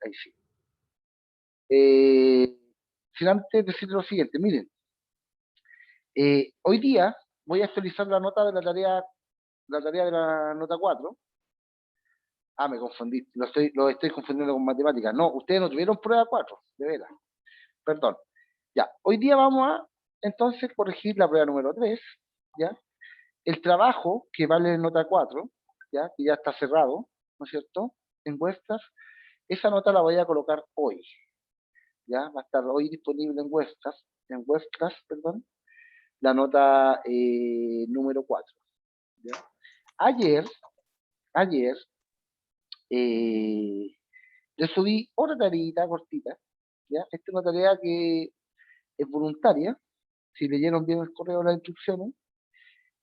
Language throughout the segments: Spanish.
ahí sí. Eh, Sin antes decirle lo siguiente, miren, hoy día voy a actualizar la nota de la tarea de la nota 4. Ah, me confundí, lo estoy confundiendo con matemáticas. No, ustedes no tuvieron prueba 4, de veras. Perdón. Ya, hoy día vamos a entonces corregir la prueba número 3, ¿ya? El trabajo que vale nota 4, ¿ya? Que ya está cerrado, ¿no es cierto? En vuestras, esa nota la voy a colocar hoy, ¿ya? Va a estar hoy disponible en vuestras, perdón, la nota número 4, ¿ya? Ayer, ayer, eh, yo subí otra tareita cortita, ¿ya? Esta es una tarea que es voluntaria, si leyeron bien el correo de las instrucciones,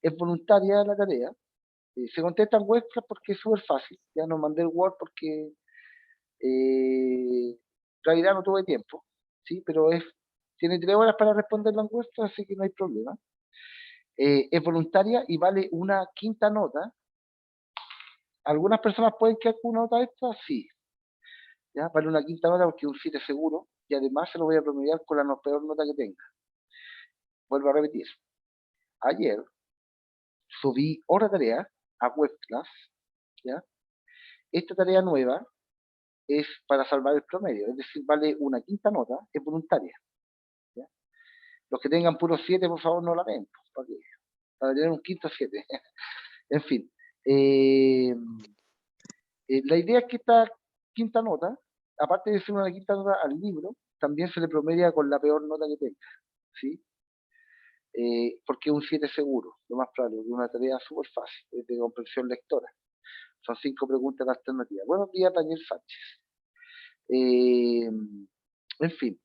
es voluntaria la tarea. Se contesta en vuestras porque es súper fácil, ya no mandé el Word porque en realidad no tuve tiempo, ¿sí? Pero tiene 3 horas para responder la encuesta, así que no hay problema. Es voluntaria y vale una quinta nota. ¿Algunas personas pueden quedar con una nota extra? Sí, ¿ya? Vale una quinta nota porque es un 7 seguro y además se lo voy a promediar con la peor nota que tenga. Vuelvo a repetir. Ayer subí otra tarea a WebClass, ¿ya? Esta tarea nueva es para salvar el promedio, es decir, vale una quinta nota, es voluntaria, ¿ya? Los que tengan puro 7, por favor, no la ven, para tener un quinto 7. En fin, eh, la idea es que esta quinta nota, aparte de ser una quinta nota al libro, también se le promedia con la peor nota que tenga, ¿sí? Porque es un 7 seguro, lo más probable, es una tarea súper fácil, es de comprensión lectora. Son 5 preguntas alternativas. Buenos días, Daniel Sánchez. En fin,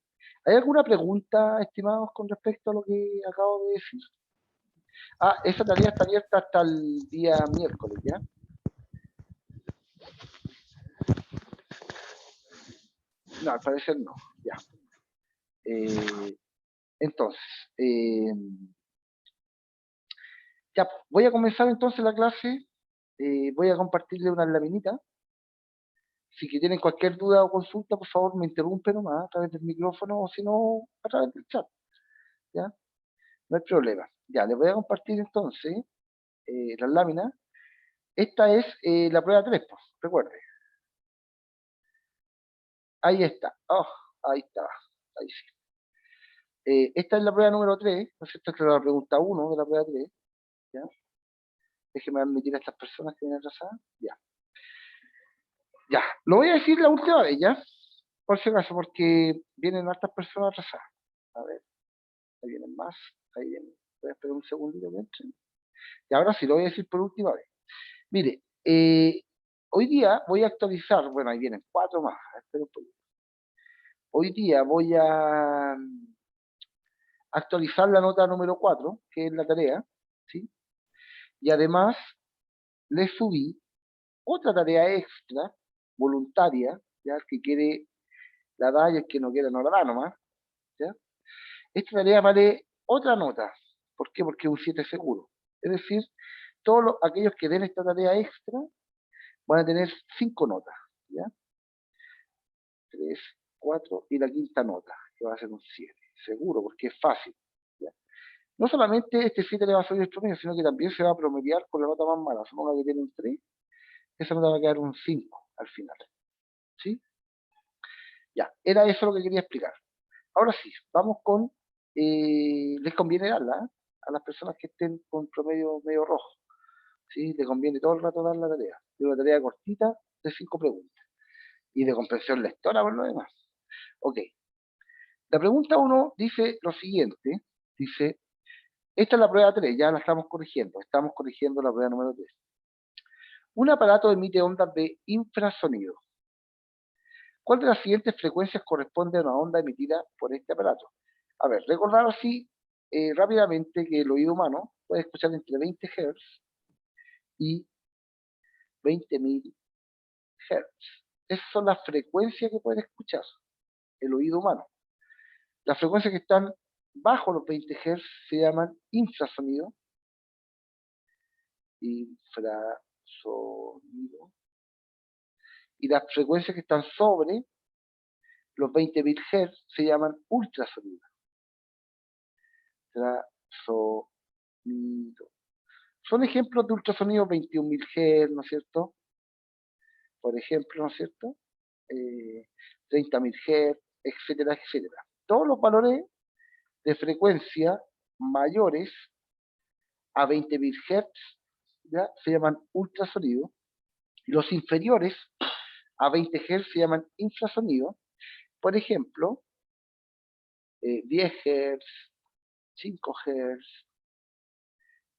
¿hay alguna pregunta, estimados, con respecto a lo que acabo de decir? Ah, esa tarea está abierta hasta el día miércoles, ¿ya? No, al parecer no, ya. Eh, entonces, eh, ya, voy a comenzar entonces la clase. Voy a compartirle una laminita. Si que tienen cualquier duda o consulta, por favor me interrumpen nomás a través del micrófono o si no, a través del chat, ¿ya? No hay problema. Ya, les voy a compartir entonces las láminas. Esta es la prueba 3, pues, recuerde. Ahí está. Oh, ahí está. Ahí sí. Esta es la prueba número 3, ¿no es cierto? Esta es la pregunta 1 de la prueba 3. ¿Ya? Déjeme admitir a estas personas que vienen atrasadas. Ya. Ya. Lo voy a decir la última vez, ¿ya? Por si acaso, porque vienen hartas personas atrasadas. A ver, ahí vienen más. Ahí vienen. Voy a esperar un segundito que entren. Y ahora sí lo voy a decir por última vez. Mire, hoy día voy a actualizar, bueno, ahí vienen 4 más. Espera un poquito. Hoy día voy a actualizar la nota número 4, que es la tarea, ¿sí? Y además le subí otra tarea extra, voluntaria, ¿ya? El que quiere la da y el que no quiere no la da nomás, ¿ya? Esta tarea vale otra nota. ¿Por qué? Porque es un 7 seguro. Es decir, todos aquellos que den esta tarea extra van a tener 5 notas, ¿ya? 3, 4 y la quinta nota, que va a ser un 7. Seguro, porque es fácil, ¿ya? No solamente este 7 le va a subir el promedio, sino que también se va a promediar con la nota más mala. Supongo que tiene un 3, esa nota va a quedar un 5 al final, ¿sí? Ya, era eso lo que quería explicar. Ahora sí, vamos con, les conviene darla, ¿eh? A las personas que estén con promedio medio rojo, ¿sí? Les conviene todo el rato dar la tarea. Es una tarea cortita de 5 preguntas y de comprensión lectora por lo demás. Ok, la pregunta 1 dice lo siguiente, dice, esta es la prueba 3, ya la estamos corrigiendo la prueba número 3. Un aparato emite ondas de infrasonido. ¿Cuál de las siguientes frecuencias corresponde a una onda emitida por este aparato? A ver, recordar así rápidamente que el oído humano puede escuchar entre 20 Hz y 20.000 Hz. Esas son las frecuencias que puede escuchar el oído humano. Las frecuencias que están bajo los 20 Hz se llaman infrasonido. Infrasonido. Y las frecuencias que están sobre Los 20.000 Hz se llaman ultrasonidos. Ultrasonido. Son ejemplos de ultrasonido 21.000 Hz, ¿no es cierto? Por ejemplo, ¿no es cierto? 30.000 Hz, etcétera, etcétera. Todos los valores de frecuencia mayores a 20.000 Hz ¿ya? Se llaman ultrasonidos. Y los inferiores a 20 Hz se llaman infrasonidos. Por ejemplo, 10 Hz, 5 Hz,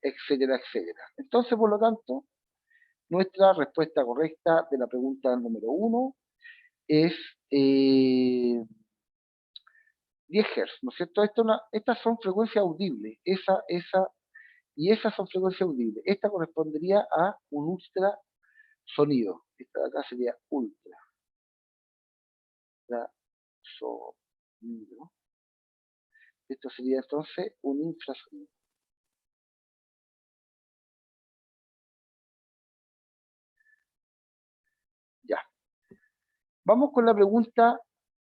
etcétera, etcétera. Entonces, por lo tanto, nuestra respuesta correcta de la pregunta número 1 es 10 Hz, ¿no es cierto? Estas son frecuencias audibles, y esas son frecuencias audibles. Esta correspondería a un ultrasonido. Esta de acá sería ultrasonido. Esto sería entonces un infrasonido. Ya. Vamos con la pregunta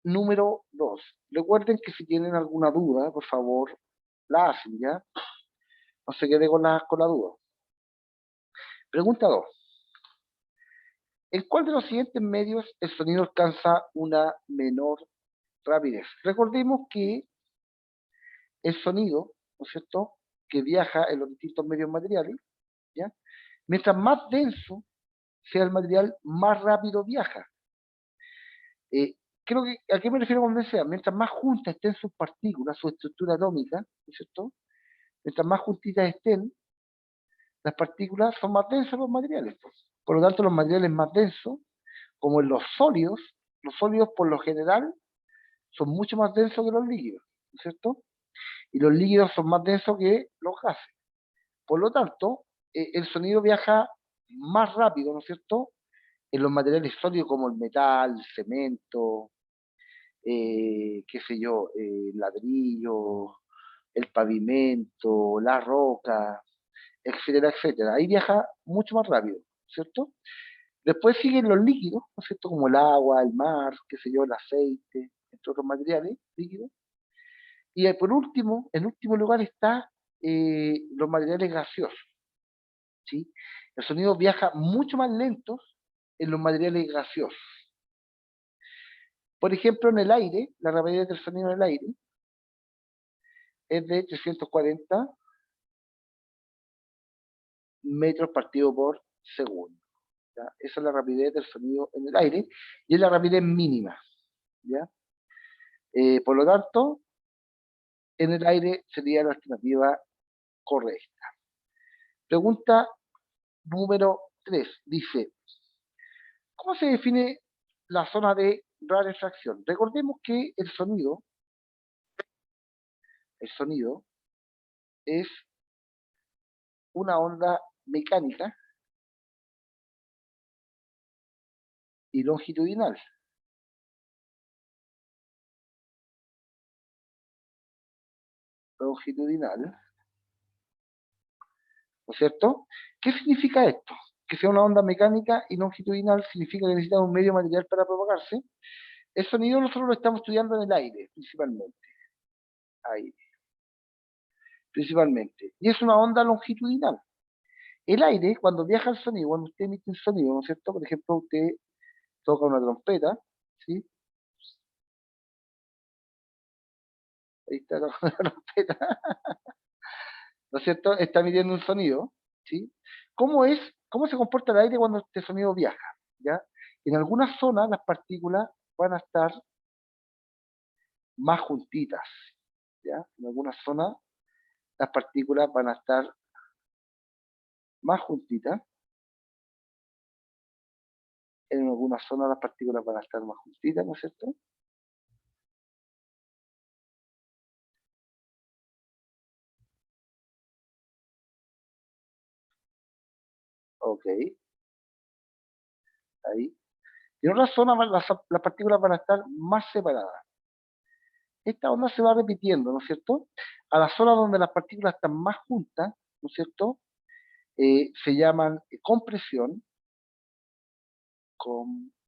número 2. Recuerden que si tienen alguna duda, por favor, la hacen, ¿ya? No se quede con la duda. Pregunta 2. ¿En cuál de los siguientes medios el sonido alcanza una menor rapidez? Recordemos que el sonido, ¿no es cierto?, que viaja en los distintos medios materiales, ¿ya? Mientras más denso sea el material, más rápido viaja. Creo que, ¿a qué me refiero con densidad? Mientras más juntas estén sus partículas, su estructura atómica, ¿no es cierto? Mientras más juntitas estén, las partículas son más densas los materiales. Pues. Por lo tanto, los materiales más densos, como en los sólidos por lo general son mucho más densos que los líquidos, ¿no es cierto? Y los líquidos son más densos que los gases. Por lo tanto, el sonido viaja más rápido, ¿no es cierto?, en los materiales sólidos como el metal, el cemento, qué sé yo, el ladrillo, el pavimento, la roca, etcétera, etcétera. Ahí viaja mucho más rápido, ¿cierto? Después siguen los líquidos, ¿no es cierto?, como el agua, el mar, qué sé yo, el aceite, entre otros materiales líquidos. Y por último, en último lugar está los materiales gaseosos, ¿sí? El sonido viaja mucho más lento en los materiales gaseosos. Por ejemplo, en el aire, la rapidez del sonido en el aire es de 340 metros partido por segundo. ¿Ya? Esa es la rapidez del sonido en el aire y es la rapidez mínima. ¿Ya? Por lo tanto, en el aire sería la alternativa correcta. Pregunta número 3. Dice, ¿cómo se define la zona de rarefacción? Recordemos que el sonido es una onda mecánica y longitudinal. Longitudinal, ¿no es cierto? ¿Qué significa esto? Que sea una onda mecánica y longitudinal significa que necesita un medio material para propagarse. El sonido nosotros lo estamos estudiando en el aire, principalmente. Aire, principalmente. Y es una onda longitudinal. El aire, cuando viaja el sonido, cuando usted emite un sonido, ¿no es cierto? Por ejemplo, usted toca una trompeta, ¿sí? Ahí está tocando una trompeta, ¿no es cierto? Está emitiendo un sonido, ¿sí? ¿Cómo se comporta el aire cuando este sonido viaja? ¿Ya? En algunas zonas las partículas van a estar más juntitas, ¿ya? En algunas zonas las partículas van a estar más juntitas, en algunas zonas las partículas van a estar más juntitas, ¿no es cierto? Ok, ahí. Y en otras zonas las partículas van a estar más separadas. Esta onda se va repitiendo, ¿no es cierto? A las zonas donde las partículas están más juntas, ¿no es cierto? Se llaman compresión, compresión,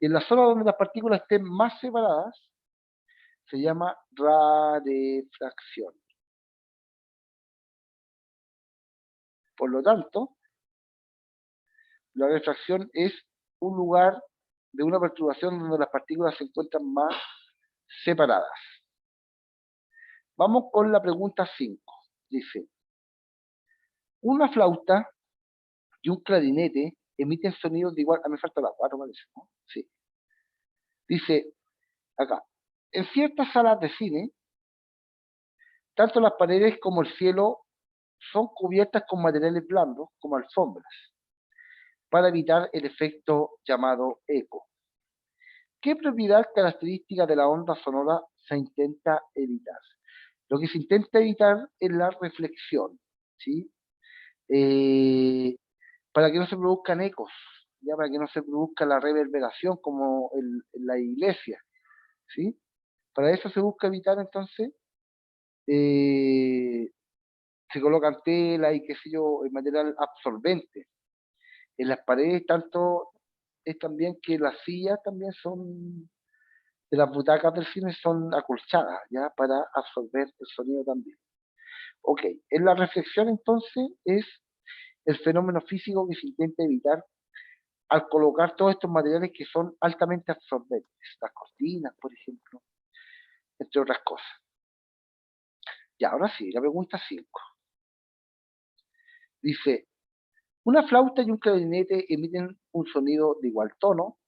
Y en la zona donde las partículas estén más separadas, se llama rarefracción. Por lo tanto, la refracción es un lugar de una perturbación donde las partículas se encuentran más separadas. Vamos con la pregunta 5. Dice, una flauta y un clarinete emiten sonidos de igual... me falta la 4, parece, ¿no? Sí. Dice, acá, en ciertas salas de cine, tanto las paredes como el cielo son cubiertas con materiales blandos, como alfombras, para evitar el efecto llamado eco. ¿Qué propiedad característica de la onda sonora se intenta evitar? Lo que se intenta evitar es la reflexión, ¿sí? Para que no se produzcan ecos, ya para que no se produzca la reverberación como en la iglesia, ¿sí? Para eso se busca evitar entonces, se colocan tela y qué sé yo, material absorbente. En las paredes tanto es también que las sillas también son, de las butacas del cine son acolchadas, ya, para absorber el sonido también. Ok, en la reflexión entonces es el fenómeno físico que se intenta evitar al colocar todos estos materiales que son altamente absorbentes, las cortinas, por ejemplo, entre otras cosas. Ya, ahora sí, la pregunta 5. Dice, una flauta y un clarinete emiten un sonido de igual tono,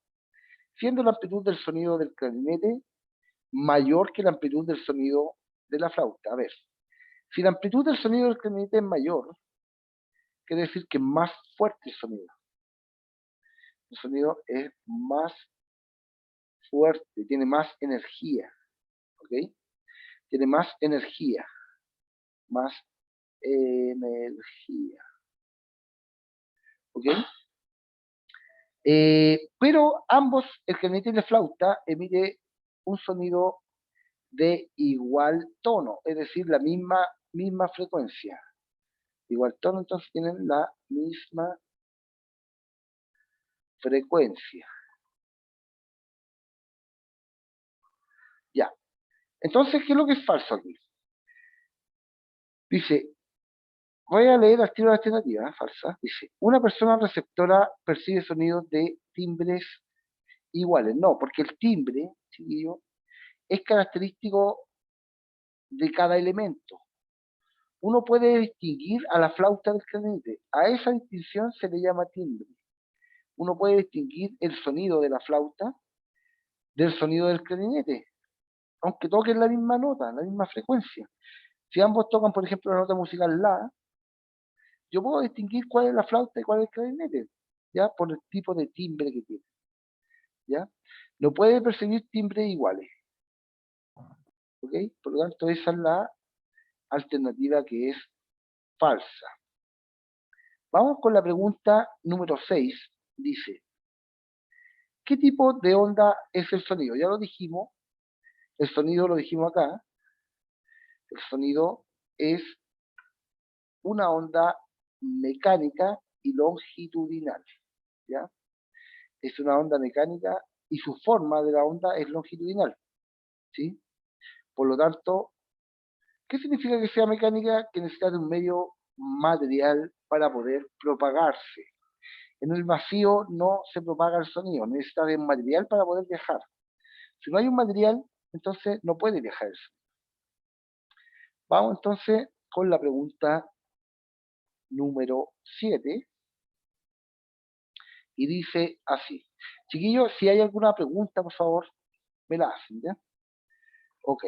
siendo la amplitud del sonido del clarinete mayor que la amplitud del sonido de la flauta. A ver, si la amplitud del sonido del clarinete es mayor, quiere decir que es más fuerte el sonido. El sonido es más fuerte, tiene más energía, ¿ok? Tiene más energía, más energía, ¿ok? Pero ambos, el clarinete y la flauta, emite un sonido de igual tono, es decir, la misma frecuencia. Igual tono, entonces tienen la misma frecuencia. Ya. Entonces, ¿qué es lo que es falso aquí? Dice, voy a leer al tiro de alternativa, falsa. Dice, una persona receptora percibe sonidos de timbres iguales. No, porque el timbre, chiquillo, es característico de cada elemento. Uno puede distinguir a la flauta del clarinete. A esa distinción se le llama timbre. Uno puede distinguir el sonido de la flauta del sonido del clarinete, aunque toquen la misma nota, la misma frecuencia. Si ambos tocan, por ejemplo, la nota musical la, yo puedo distinguir cuál es la flauta y cuál es el clarinete, ¿ya? Por el tipo de timbre que tiene, ¿ya? No puede percibir timbres iguales, ¿ok? Por lo tanto, esa es la alternativa que es falsa. Vamos con la pregunta número 6. Dice, ¿qué tipo de onda es el sonido? Ya lo dijimos, el sonido lo dijimos acá, el sonido es una onda mecánica y longitudinal, ¿ya? Es una onda mecánica y su forma de la onda es longitudinal, ¿sí? Por lo tanto, ¿qué significa que sea mecánica? Que necesita de un medio material para poder propagarse. En el vacío no se propaga el sonido, necesita de un material para poder viajar. Si no hay un material, entonces no puede viajar el sonido. Vamos entonces con la pregunta número 7 y dice así. Chiquillos, si hay alguna pregunta, por favor, me la hacen, ¿ya? Ok.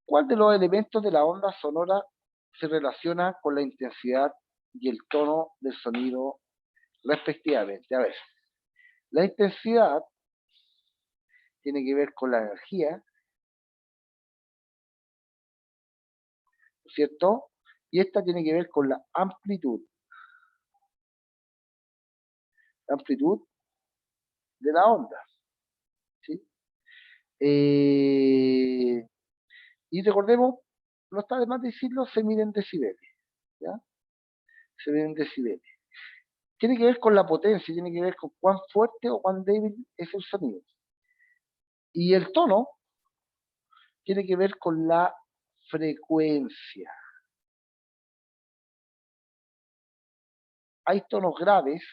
¿Cuál de los elementos de la onda sonora se relaciona con la intensidad y el tono del sonido respectivamente? A ver, la intensidad tiene que ver con la energía, ¿no es cierto? Y esta tiene que ver con la amplitud de la onda, ¿sí? Eh, y recordemos, no está de más decirlo, se miden decibeles, ¿ya? Se miden decibeles. tiene que ver con la potencia, tiene que ver con cuán fuerte o cuán débil es el sonido. Y el tono tiene que ver con la frecuencia. Hay tonos graves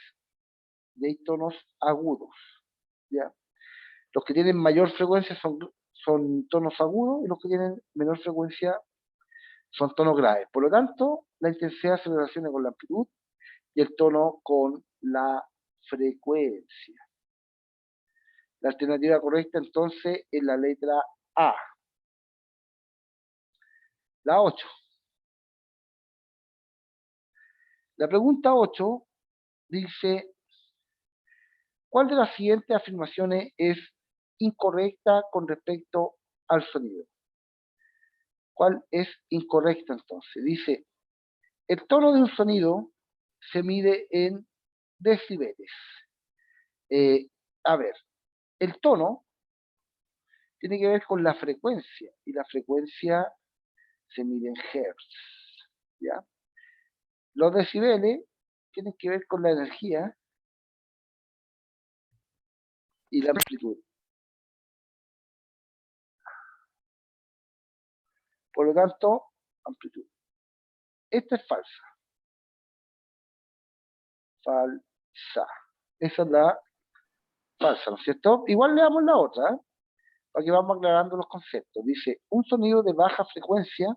y hay tonos agudos, ¿ya? Los que tienen mayor frecuencia son tonos agudos y los que tienen menor frecuencia son tonos graves. Por lo tanto, la intensidad se relaciona con la amplitud y el tono con la frecuencia. La alternativa correcta entonces es la letra A. La 8. La pregunta 8 dice, ¿cuál de las siguientes afirmaciones es incorrecta con respecto al sonido? ¿Cuál es incorrecta entonces? Dice, el tono de un sonido se mide en decibeles. A ver, el tono tiene que ver con la frecuencia y la frecuencia se mide en hertz, ¿ya? Los decibeles tienen que ver con la energía y la amplitud. Por lo tanto, amplitud. Esta es falsa. Falsa. Esa es la falsa, ¿no es cierto? Igual le damos la otra, ¿eh? Para que vamos aclarando los conceptos. Dice, un sonido de baja frecuencia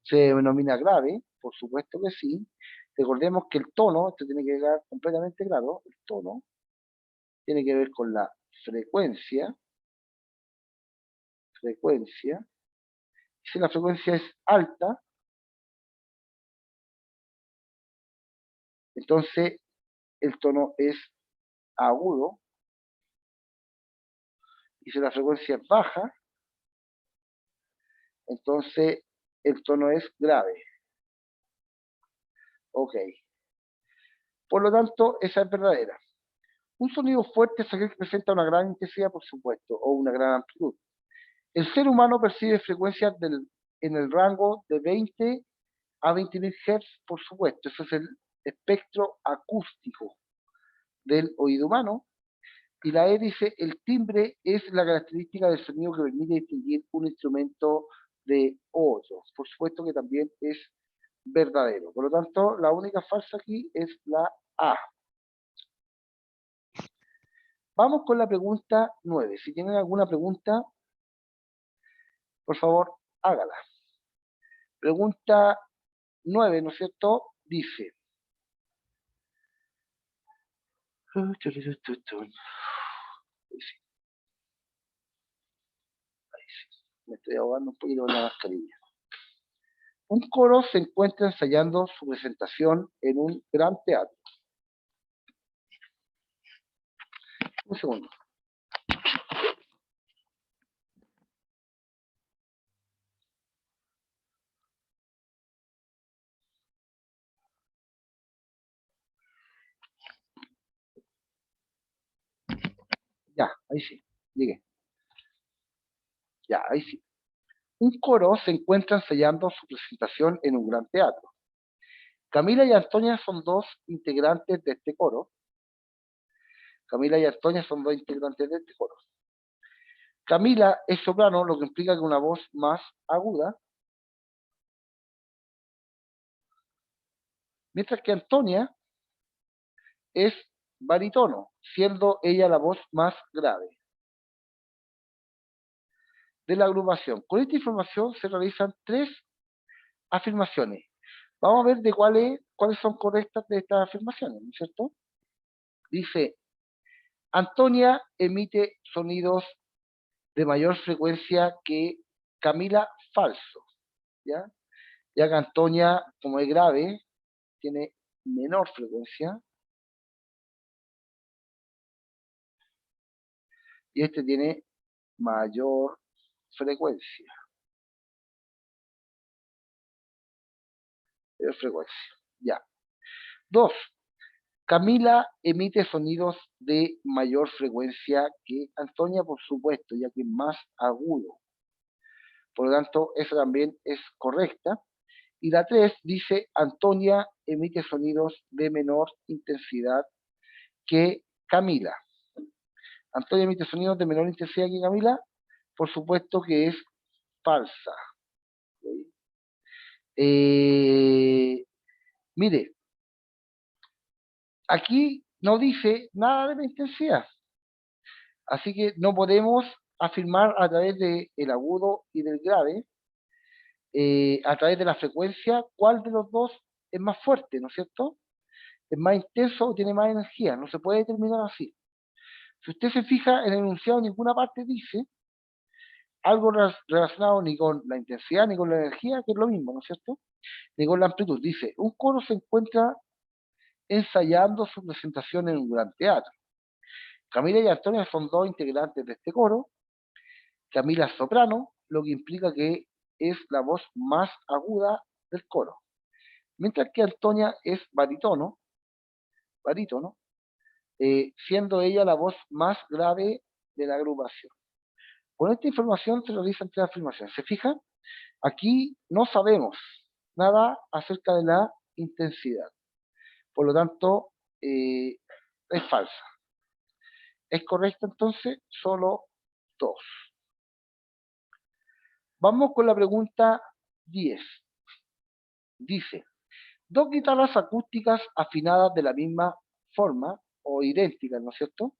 se denomina grave, por supuesto que sí. Recordemos que el tono, esto tiene que quedar completamente claro, el tono tiene que ver con la frecuencia, si la frecuencia es alta, entonces el tono es agudo, y si la frecuencia es baja, entonces el tono es grave. Ok. Por lo tanto, esa es verdadera. Un sonido fuerte es aquel que presenta una gran intensidad, por supuesto, o una gran amplitud. El ser humano percibe frecuencias en el rango de 20 a 20.000 Hz, por supuesto. Eso es el espectro acústico del oído humano. Y la E dice, el timbre es la característica del sonido que permite distinguir un instrumento de otro. Por supuesto que también es verdadero. Por lo tanto, la única falsa aquí es la A. Vamos con la pregunta 9. Si tienen alguna pregunta, por favor, hágala. Pregunta 9, ¿no es cierto? Dice. Me estoy ahogando un poquito con la mascarilla. Un coro se encuentra ensayando su presentación en un gran teatro. Un segundo. Ya, ahí sí. Llegué. Ya, ahí sí. Un coro se encuentra ensayando su presentación en un gran teatro. Camila y Antonia son dos integrantes de este coro. Camila y Antonia son dos integrantes de este coro. Camila es soprano, lo que implica que una voz más aguda, mientras que Antonia es barítono, siendo ella la voz más grave de la agrupación. Con esta información se realizan 3 afirmaciones. Vamos a ver de cuáles son correctas de estas afirmaciones, ¿no es cierto? Dice, Antonia emite sonidos de mayor frecuencia que Camila, falso, ¿ya? Ya que Antonia, como es grave, tiene menor frecuencia y este tiene mayor frecuencia. Ya. 2. Camila emite sonidos de mayor frecuencia que Antonia, por supuesto, ya que es más agudo. Por lo tanto, esa también es correcta. Y la 3 dice, Antonia emite sonidos de menor intensidad que Camila. Antonia emite sonidos de menor intensidad que Camila, por supuesto que es falsa. Mire, aquí no dice nada de la intensidad, así que no podemos afirmar a través del agudo y del grave, a través de la frecuencia, cuál de los dos es más fuerte, ¿no es cierto? Es más intenso o tiene más energía, no se puede determinar así. Si usted se fija en el enunciado, en ninguna parte dice algo relacionado ni con la intensidad ni con la energía, que es lo mismo, ¿no es cierto? Ni con la amplitud. Dice, un coro se encuentra ensayando su presentación en un gran teatro. Camila y Antonia son dos integrantes de este coro. Camila es soprano, lo que implica que es la voz más aguda del coro. Mientras que Antonia es barítono, siendo ella la voz más grave de la agrupación. Con esta información se realizan tres afirmaciones. ¿Se fijan? Aquí no sabemos nada acerca de la intensidad. Por lo tanto, es falsa. Es correcta entonces solo 2. Vamos con la pregunta 10. Dice, dos guitarras acústicas afinadas de la misma forma o idénticas, ¿no es cierto?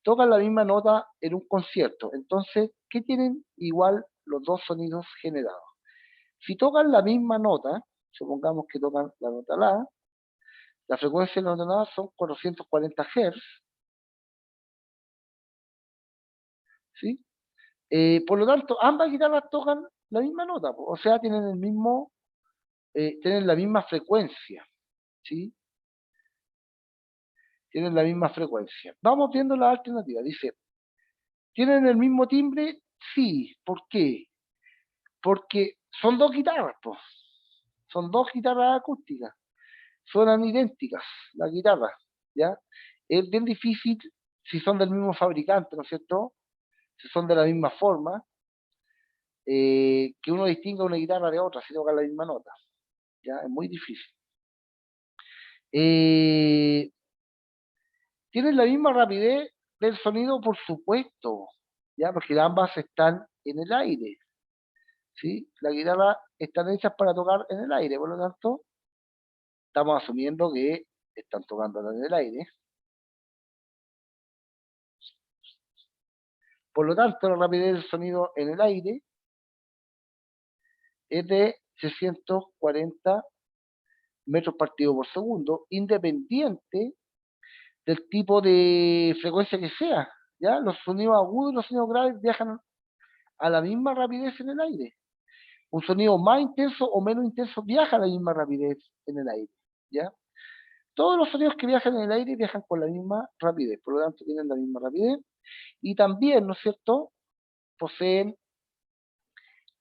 Tocan la misma nota en un concierto. Entonces, ¿qué tienen igual los dos sonidos generados? Si tocan la misma nota, supongamos que tocan la nota la frecuencia de la nota la son 440 Hz, ¿sí? Por lo tanto, ambas guitarras tocan la misma nota, o sea, tienen la misma frecuencia, ¿sí? Tienen la misma frecuencia. Vamos viendo la alternativa. Dice, ¿tienen el mismo timbre? Sí. ¿Por qué? Porque son dos guitarras, pues. Son dos guitarras acústicas. Suenan idénticas las guitarras, ¿ya? Es bien difícil si son del mismo fabricante, ¿no es cierto? Si son de la misma forma, que uno distinga una guitarra de otra si tocan la misma nota, ¿ya? Es muy difícil. ¿Tienen la misma rapidez del sonido? Por supuesto, ¿ya? Porque ambas están en el aire, ¿sí? Las guitarras están hechas para tocar en el aire, por lo tanto, estamos asumiendo que están tocando en el aire. Por lo tanto, la rapidez del sonido en el aire es de 640 metros partidos por segundo, independiente del tipo de frecuencia que sea, ¿ya? Los sonidos agudos y los sonidos graves viajan a la misma rapidez en el aire. Un sonido más intenso o menos intenso viaja a la misma rapidez en el aire, ¿ya? Todos los sonidos que viajan en el aire viajan con la misma rapidez, por lo tanto tienen la misma rapidez y también, ¿no es cierto?, poseen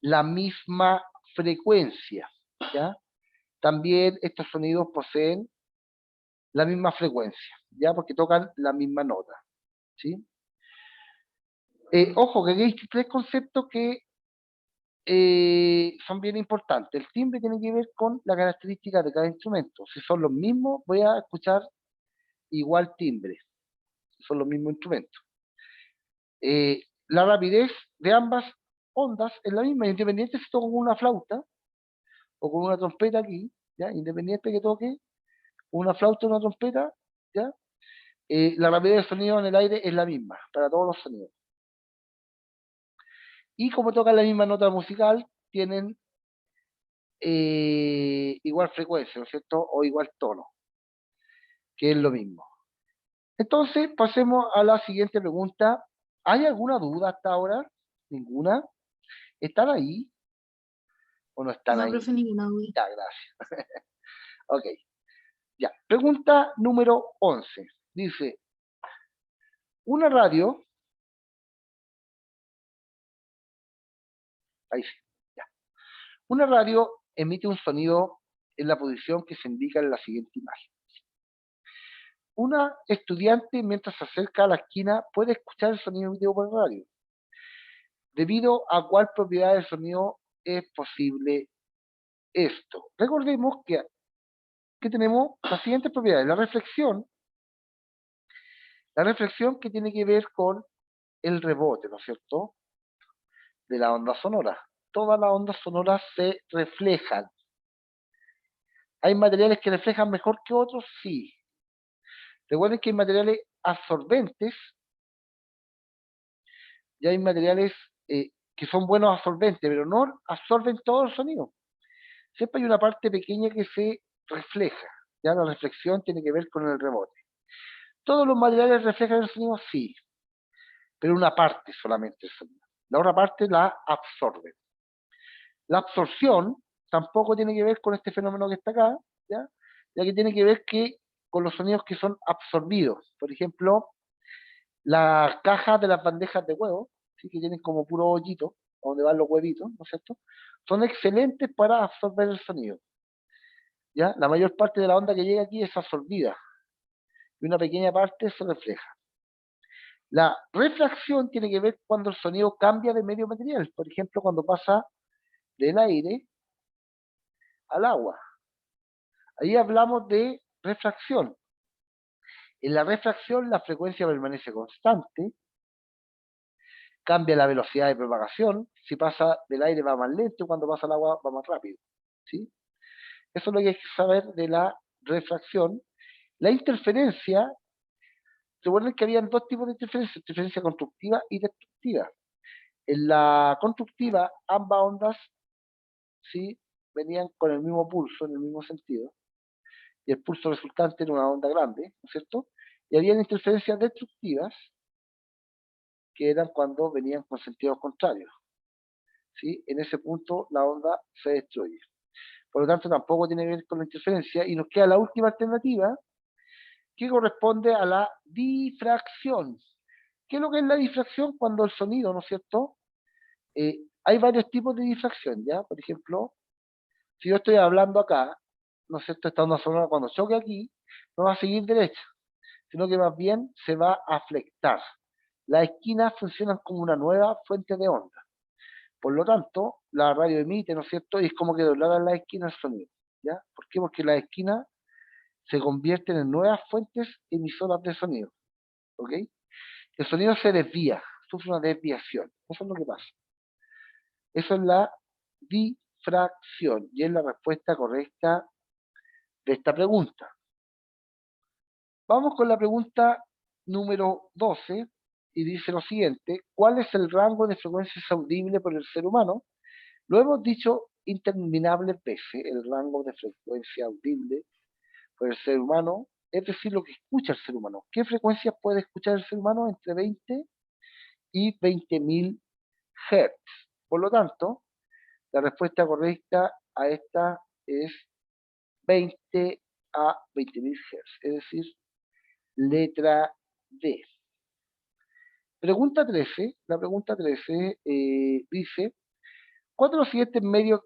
la misma frecuencia, ¿ya? También estos sonidos poseen la misma frecuencia, ¿ya? Porque tocan la misma nota, ¿sí? Ojo, que aquí hay tres conceptos que son bien importantes. El timbre tiene que ver con la característica de cada instrumento. Si son los mismos, voy a escuchar igual timbre. Si son los mismos instrumentos. La rapidez de ambas ondas es la misma, independiente si toco con una flauta o con una trompeta aquí, ¿ya? Independiente que toque una flauta o una trompeta, ¿ya? La rapidez del sonido en el aire es la misma para todos los sonidos. Y como tocan la misma nota musical, tienen igual frecuencia, ¿no es cierto? O igual tono, que es lo mismo. Entonces, pasemos a la siguiente pregunta. ¿Hay alguna duda hasta ahora? ¿Ninguna? ¿Están ahí o no están No, ahí? profe, ninguna duda. Ya, gracias. Ok, ya. Pregunta número 11. Dice, una radio, ahí sí, ya. Una radio emite un sonido en la posición que se indica en la siguiente imagen. Una estudiante, mientras se acerca a la esquina, puede escuchar el sonido emitido por radio. Debido a cuál propiedad del sonido es posible esto. Recordemos que tenemos las siguientes propiedades. La reflexión que tiene que ver con el rebote, ¿no es cierto?, de la onda sonora. Todas las ondas sonoras se reflejan. ¿Hay materiales que reflejan mejor que otros? Sí. Recuerden que hay materiales absorbentes y hay materiales que son buenos absorbentes, pero no absorben todo el sonido. Siempre hay una parte pequeña que se refleja. Ya la reflexión tiene que ver con el rebote. ¿Todos los materiales reflejan el sonido? Sí, pero una parte solamente del sonido. La otra parte la absorbe. La absorción tampoco tiene que ver con este fenómeno que está acá, ya que tiene que ver con los sonidos que son absorbidos. Por ejemplo, las cajas de las bandejas de huevos, ¿sí?, que tienen como puro hoyito, donde van los huevitos, ¿no es cierto?, son excelentes para absorber el sonido. ¿Ya? La mayor parte de la onda que llega aquí es absorbida y una pequeña parte se refleja. La refracción tiene que ver cuando el sonido cambia de medio material, por ejemplo, cuando pasa del aire al agua. Ahí hablamos de refracción. En la refracción la frecuencia permanece constante, cambia la velocidad de propagación, si pasa del aire va más lento, cuando pasa al agua va más rápido. ¿Sí? Eso es lo que hay que saber de la refracción. La interferencia, recuerden que habían dos tipos de interferencia constructiva y destructiva. En la constructiva, ambas ondas, ¿sí?, venían con el mismo pulso, en el mismo sentido, y el pulso resultante era una onda grande, ¿no es cierto? Y habían interferencias destructivas, que eran cuando venían con sentidos contrarios. ¿Sí? En ese punto la onda se destruye. Por lo tanto, tampoco tiene que ver con la interferencia, y nos queda la última alternativa, que corresponde a la difracción. ¿Qué es lo que es la difracción? Cuando el sonido, ¿no es cierto? Hay varios tipos de difracción, ¿ya? Por ejemplo, si yo estoy hablando acá, ¿no es cierto?, esta onda sonora cuando choque aquí, no va a seguir derecha, sino que más bien se va a flectar. Las esquinas funcionan como una nueva fuente de onda. Por lo tanto, la radio emite, ¿no es cierto?, y es como que doblaran las esquinas el sonido, ¿ya? ¿Por qué? Porque las esquinas se convierten en nuevas fuentes emisoras de sonido, ¿ok? El sonido se desvía, sufre una desviación. Eso es lo que pasa. Eso es la difracción, y es la respuesta correcta de esta pregunta. Vamos con la pregunta número 12, y dice lo siguiente: ¿cuál es el rango de frecuencias audible por el ser humano? Lo hemos dicho interminables veces, el rango de frecuencia audible por el ser humano, es decir, lo que escucha el ser humano. ¿Qué frecuencias puede escuchar el ser humano? Entre 20 y 20.000 Hz. Por lo tanto, la respuesta correcta a esta es 20 a 20.000 Hz, es decir, letra D. Pregunta 13, la pregunta 13 dice, ¿cuál de los siguientes medios,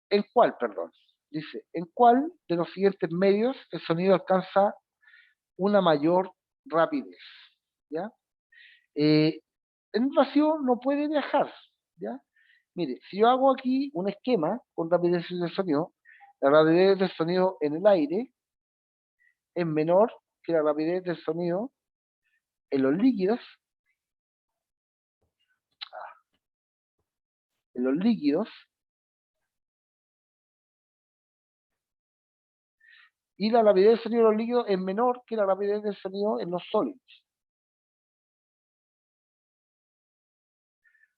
en cuál, perdón? Dice, ¿en cuál de los siguientes medios el sonido alcanza una mayor rapidez? ¿Ya? En un vacío no puede viajar, ¿ya? Mire, si yo hago aquí un esquema con rapidez del sonido, la rapidez del sonido en el aire es menor que la rapidez del sonido en los líquidos, en los líquidos, y la rapidez del sonido en los líquidos es menor que la rapidez del sonido en los sólidos.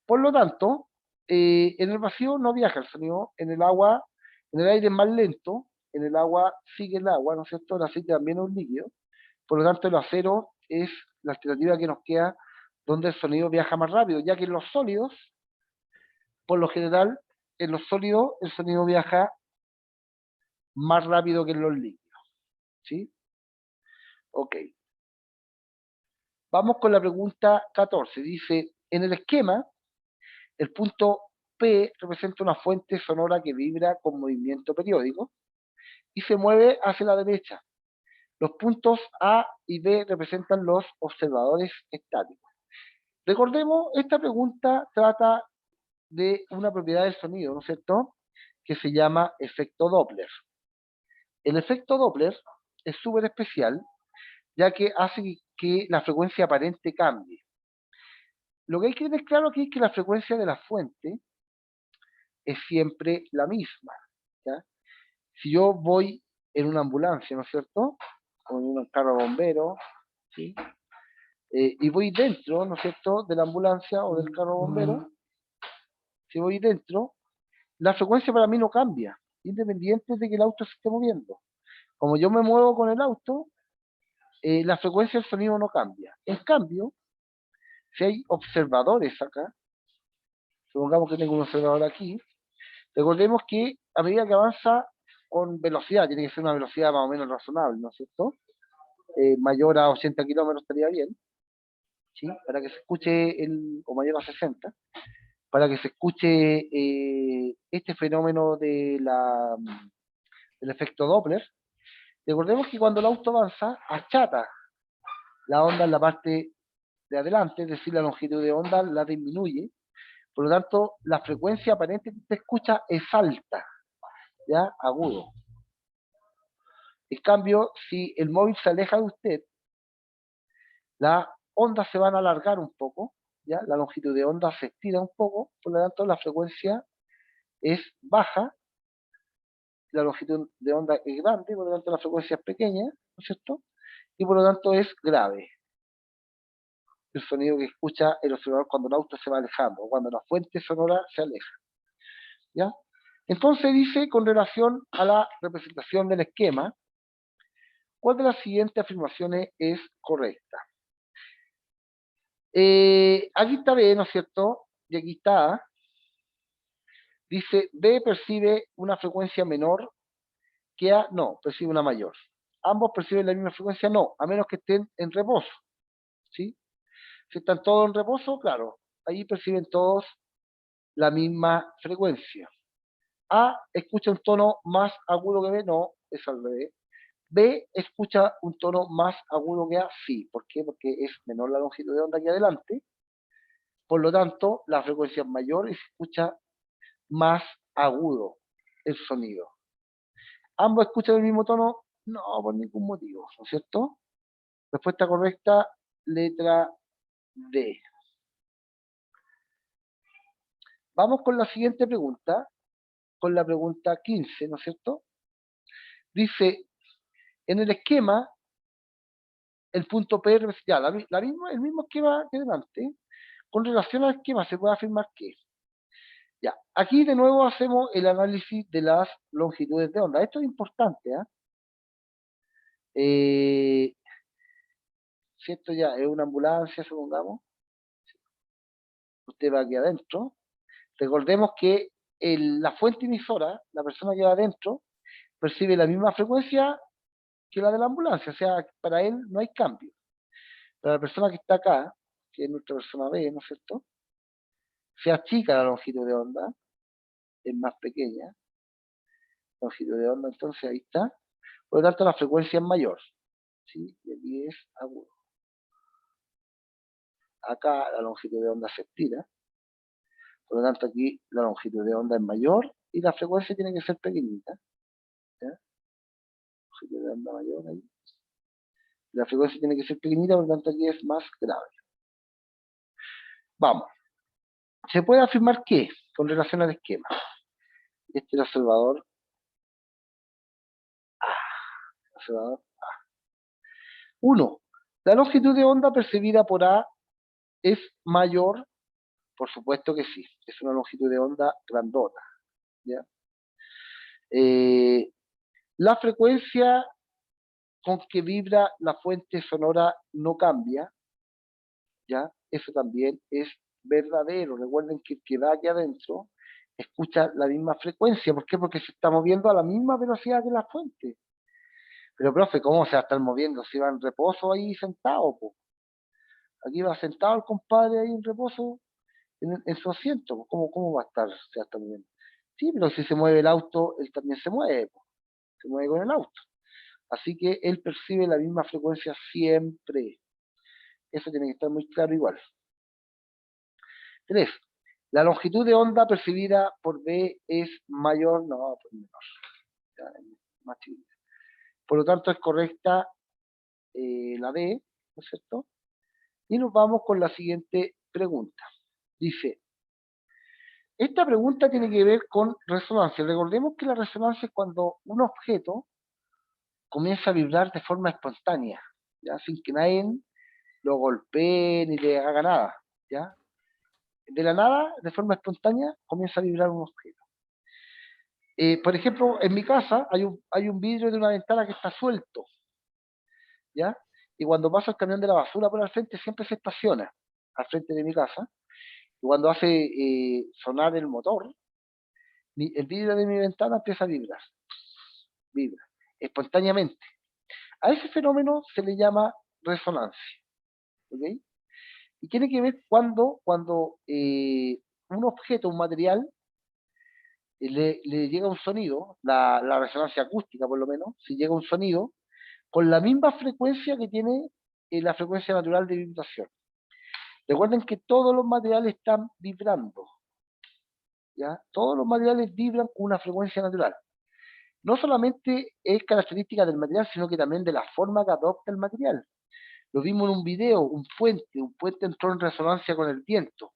Por lo tanto, en el vacío no viaja el sonido, en el agua, en el aire es más lento, en el agua sigue el agua, ¿no es cierto? El aceite también es un líquido, por lo tanto el acero es la alternativa que nos queda donde el sonido viaja más rápido, ya que en los sólidos, por lo general, en los sólidos el sonido viaja más rápido que en los líquidos, ¿sí? Ok. Vamos con la pregunta 14. Dice, en el esquema, el punto P representa una fuente sonora que vibra con movimiento periódico y se mueve hacia la derecha. Los puntos A y B representan los observadores estáticos. Recordemos, esta pregunta trata de una propiedad del sonido, ¿no es cierto?, que se llama efecto Doppler. El efecto Doppler es súper especial, ya que hace que la frecuencia aparente cambie. Lo que hay que tener claro aquí es que la frecuencia de la fuente es siempre la misma, ¿ya? Si yo voy en una ambulancia, ¿no es cierto? O en un carro de bomberos, ¿sí? Y voy dentro, ¿no es cierto?, de la ambulancia o del carro de bomberos. Si voy dentro, la frecuencia para mí no cambia, independiente de que el auto se esté moviendo. Como yo me muevo con el auto, la frecuencia del sonido no cambia. En cambio, si hay observadores acá, supongamos que tengo un observador aquí, recordemos que a medida que avanza con velocidad, tiene que ser una velocidad más o menos razonable, ¿no es cierto? Mayor a 80 kilómetros estaría bien, ¿sí? Para que se escuche, o mayor a 60, para que se escuche este fenómeno del efecto Doppler. Recordemos que cuando el auto avanza, achata la onda en la parte de adelante, es decir, la longitud de onda la disminuye, por lo tanto, la frecuencia aparente que usted escucha es alta, ¿ya? Agudo. En cambio, si el móvil se aleja de usted, las ondas se van a alargar un poco, ¿ya? La longitud de onda se estira un poco, por lo tanto, la frecuencia es baja, la longitud de onda es grande, por lo tanto, la frecuencia es pequeña, ¿no es cierto? Y por lo tanto, es grave el sonido que escucha el observador cuando el auto se va alejando, o cuando la fuente sonora se aleja, ¿ya? Entonces dice, con relación a la representación del esquema, ¿cuál de las siguientes afirmaciones es correcta? Aquí está B, ¿no es cierto? Y aquí está A. Dice, B percibe una frecuencia menor que A, no, percibe una mayor. Ambos perciben la misma frecuencia, no, a menos que estén en reposo, ¿sí? Si están todos en reposo, claro, ahí perciben todos la misma frecuencia. A escucha un tono más agudo que B, no, es al revés. B escucha un tono más agudo que A, sí. ¿Por qué? Porque es menor la longitud de onda aquí adelante. Por lo tanto, la frecuencia es mayor y se escucha más agudo el sonido. ¿Ambos escuchan el mismo tono? No, por ningún motivo, ¿no es cierto? Respuesta correcta, letra D. Vamos con la siguiente pregunta, con la pregunta 15, ¿no es cierto? Dice, en el esquema, el punto P, ya, el mismo esquema que delante, con relación al esquema se puede afirmar que, ya, aquí de nuevo hacemos el análisis de las longitudes de onda. Esto es importante, ¿eh? Si esto ya es una ambulancia, supongamos, usted va aquí adentro, recordemos que la fuente emisora, la persona que va adentro, percibe la misma frecuencia que la de la ambulancia, o sea, para él no hay cambio. Para la persona que está acá, que es nuestra persona B, ¿no es cierto? Se achica la longitud de onda, es más pequeña, longitud de onda, entonces ahí está. Por lo tanto, la frecuencia es mayor, ¿sí? Y aquí es agudo. Acá la longitud de onda se estira, por lo tanto aquí la longitud de onda es mayor y la frecuencia tiene que ser pequeñita, ¿ya? Longitud de onda mayor ahí. La frecuencia tiene que ser pequeñita, por lo tanto aquí es más grave. Vamos. Se puede afirmar que, con relación al esquema, este es el observador A. Observador A. 1. La longitud de onda percibida por A es mayor, por supuesto que sí, es una longitud de onda grandota, ¿ya? La frecuencia con que vibra la fuente sonora no cambia, ¿ya? Eso también es verdadero. Recuerden que el que va aquí adentro escucha la misma frecuencia. ¿Por qué? Porque se está moviendo a la misma velocidad que la fuente. Pero, profe, ¿cómo se va a estar moviendo? Si va en reposo ahí sentado, po. Aquí va sentado el compadre ahí en reposo en su asiento, po. ¿Cómo va a estar? Se va a estar moviendo. Sí, pero si se mueve el auto, él también se mueve, po. Se mueve con el auto. Así que él percibe la misma frecuencia siempre. Eso tiene que estar muy claro igual. 3. La longitud de onda percibida por B es mayor, no, pues menor. Ya, es más chiquita. Por lo tanto, es correcta la D, ¿no es cierto? Y nos vamos con la siguiente pregunta. Dice, esta pregunta tiene que ver con resonancia. Recordemos que la resonancia es cuando un objeto comienza a vibrar de forma espontánea, ¿ya? Sin que nadie lo golpee ni le haga nada, ¿ya? De la nada, de forma espontánea, comienza a vibrar un objeto. Por ejemplo, en mi casa hay un vidrio de una ventana que está suelto, ¿ya? Y cuando pasa el camión de la basura por al frente, siempre se estaciona al frente de mi casa. Y cuando hace sonar el motor, el vidrio de mi ventana empieza a vibrar, vibra, espontáneamente. A ese fenómeno se le llama resonancia, ¿ok? Y tiene que ver cuando un objeto, un material, le llega un sonido, la resonancia acústica por lo menos, si llega un sonido, con la misma frecuencia que tiene la frecuencia natural de vibración. Recuerden que todos los materiales están vibrando, ¿ya? Todos los materiales vibran con una frecuencia natural. No solamente es característica del material, sino que también de la forma que adopta el material. Lo vimos en un video, un puente entró en resonancia con el viento.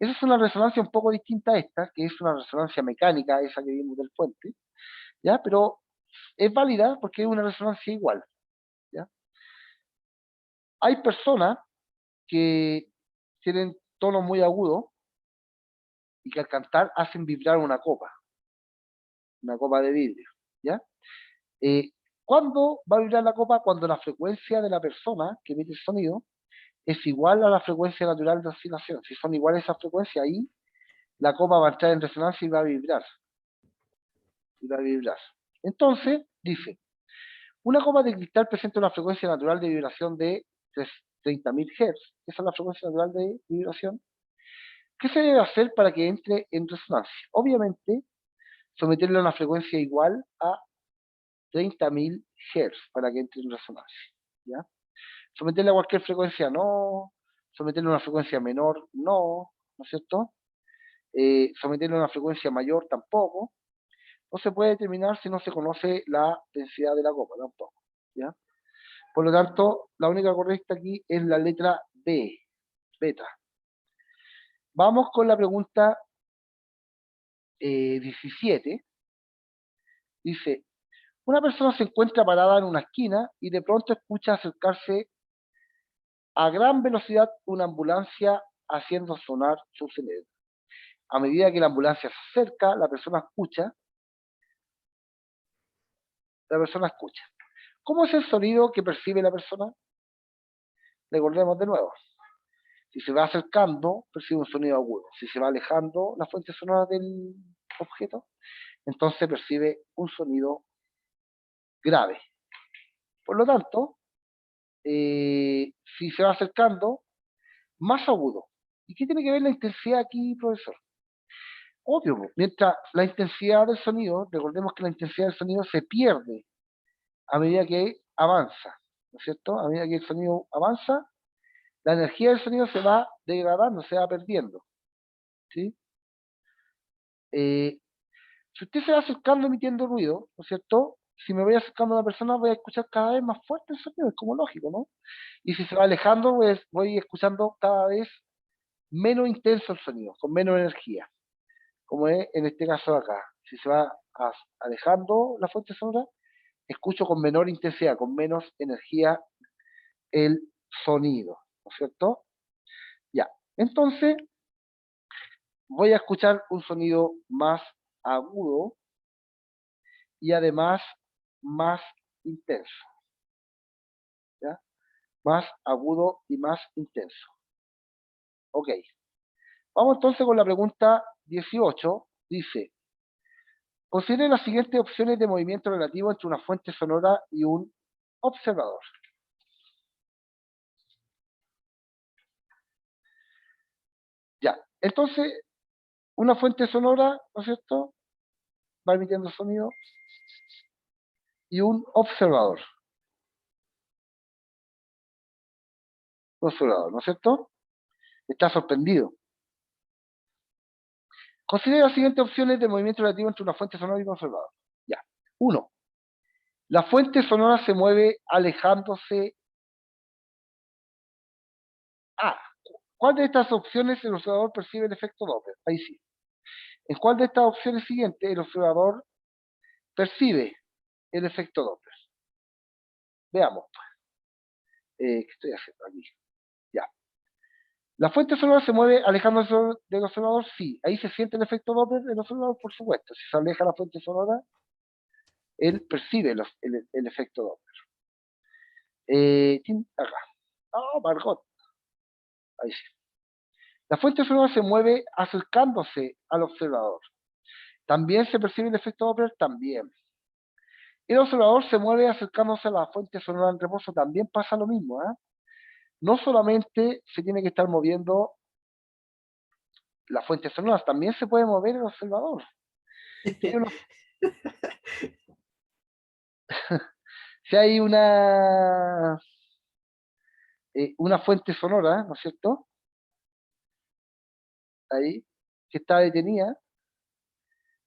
Esa es una resonancia un poco distinta a esta, que es una resonancia mecánica, esa que vimos del puente, ¿ya? Pero es válida porque es una resonancia igual, ¿ya? Hay personas que tienen tonos muy agudos y que al cantar hacen vibrar una copa de vidrio, ¿ya? Eh, ¿Cuándo va a vibrar la copa? Cuando la frecuencia de la persona que emite el sonido es igual a la frecuencia natural de oscilación. Si son iguales esas frecuencias, ahí la copa va a entrar en resonancia y va a vibrar. Y va a vibrar. Entonces, dice, una copa de cristal presenta una frecuencia natural de vibración de 30.000 Hz. Esa es la frecuencia natural de vibración. ¿Qué se debe hacer para que entre en resonancia? Obviamente, someterle a una frecuencia igual a 30.000 Hz para que entre en resonancia, ¿ya? Someterle a cualquier frecuencia no, someterle a una frecuencia menor no, ¿no es cierto? Someterle a una frecuencia mayor tampoco. No se puede determinar si no se conoce la densidad de la copa tampoco, ¿ya? Por lo tanto, la única correcta aquí es la letra B, beta. Vamos con la pregunta 17. Dice, una persona se encuentra parada en una esquina y de pronto escucha acercarse a gran velocidad una ambulancia haciendo sonar su cerebro. A medida que la ambulancia se acerca, la persona escucha. ¿Cómo es el sonido que percibe la persona? Recordemos de nuevo. Si se va acercando, percibe un sonido agudo. Si se va alejando la fuente sonora del objeto, entonces percibe un sonido grave. Por lo tanto, si se va acercando, más agudo. ¿Y qué tiene que ver la intensidad aquí, profesor? Obvio, mientras la intensidad del sonido, recordemos que la intensidad del sonido se pierde a medida que avanza, ¿no es cierto? A medida que el sonido avanza, la energía del sonido se va degradando, se va perdiendo, ¿sí? Eh, si usted se va acercando emitiendo ruido, ¿no es cierto? Si me voy acercando a una persona, voy a escuchar cada vez más fuerte el sonido, es como lógico, ¿no? Y si se va alejando, pues voy escuchando cada vez menos intenso el sonido, con menos energía, como es en este caso de acá. Si se va alejando la fuente sonora, escucho con menor intensidad, con menos energía el sonido, ¿no es cierto? Ya, entonces voy a escuchar un sonido más agudo y además más intenso, ¿ya? Más agudo y más intenso. Ok, vamos entonces con la pregunta 18. Dice, considere las siguientes opciones de movimiento relativo entre una fuente sonora y un observador. Ya, entonces, una fuente sonora, ¿no es cierto? Va emitiendo sonido y un observador, ¿no es cierto? Está sorprendido. Considera las siguientes opciones de movimiento relativo entre una fuente sonora y un observador. Ya. 1. La fuente sonora se mueve alejándose. A. ¿Cuál de estas opciones el observador percibe el efecto Doppler? Ahí sí. ¿En cuál de estas opciones siguientes el observador percibe el efecto Doppler? Veamos. ¿Qué estoy haciendo aquí? Ya. ¿La fuente sonora se mueve alejándose del observador? Sí. Ahí se siente el efecto Doppler del observador, por supuesto. Si se aleja la fuente sonora, él percibe el efecto Doppler. Acá. Oh, Margot. Ahí sí. La fuente sonora se mueve acercándose al observador. ¿También se percibe el efecto Doppler? También. El observador se mueve acercándose a la fuente sonora en reposo. También pasa lo mismo. No solamente se tiene que estar moviendo la fuente sonora, también se puede mover el observador. Si hay una fuente sonora, ¿no es cierto? Ahí, que está detenida,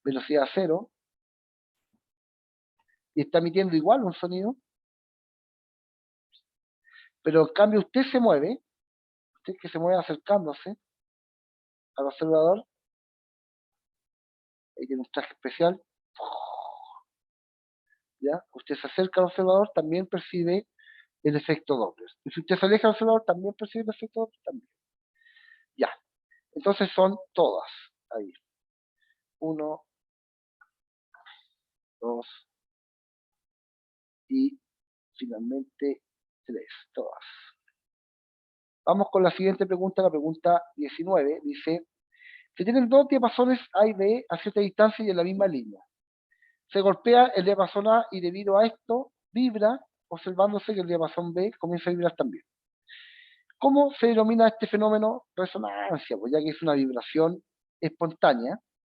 velocidad cero, y está emitiendo igual un sonido, pero en cambio usted que se mueve acercándose al observador, ahí tiene un traje especial, ¿ya? Usted se acerca al observador, también percibe el efecto Doppler. Y si usted se aleja del observador, también percibe el efecto Doppler también. Ya. Entonces son todas. Ahí. 1, 2 y finalmente 3. Todas. Vamos con la siguiente pregunta, la pregunta 19. Dice, se tienen dos diapasones A y B a cierta distancia y en la misma línea. Se golpea el diapasón A y debido a esto vibra, observándose que el diapasón B comienza a vibrar también. ¿Cómo se denomina este fenómeno? Resonancia, pues ya que es una vibración espontánea.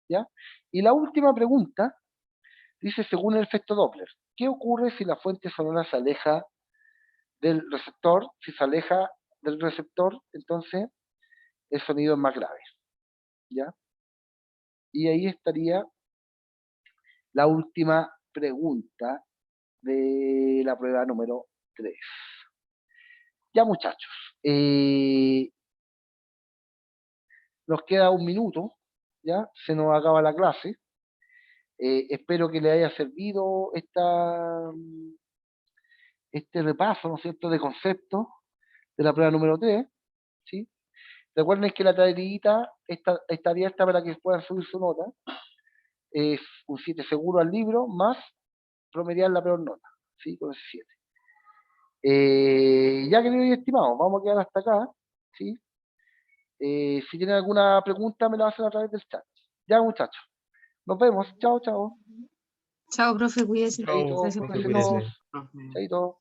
¿Ya? Y la última pregunta dice, según el efecto Doppler, ¿qué ocurre si la fuente sonora se aleja del receptor? Si se aleja del receptor, entonces el sonido es más grave. ¿Ya? Y ahí estaría la última pregunta de la prueba número 3. Ya, muchachos, nos queda un minuto, ¿ya? Se nos acaba la clase. Espero que le haya servido este repaso, ¿no es cierto?, de conceptos de la prueba número 3, ¿sí? Recuerden que la tareita está abierta para que puedan subir su nota. Es un 7 seguro al libro, más promediar la peor nota, ¿sí? Con ese 7. Ya, queridos y estimados, vamos a quedar hasta acá, ¿sí? Si tienen alguna pregunta, me la hacen a través del chat. Ya, muchachos, nos vemos. Chao, chao. Chao, profe, cuídese. Chao, Gracias por profe, la cuídese. clase. Chaito.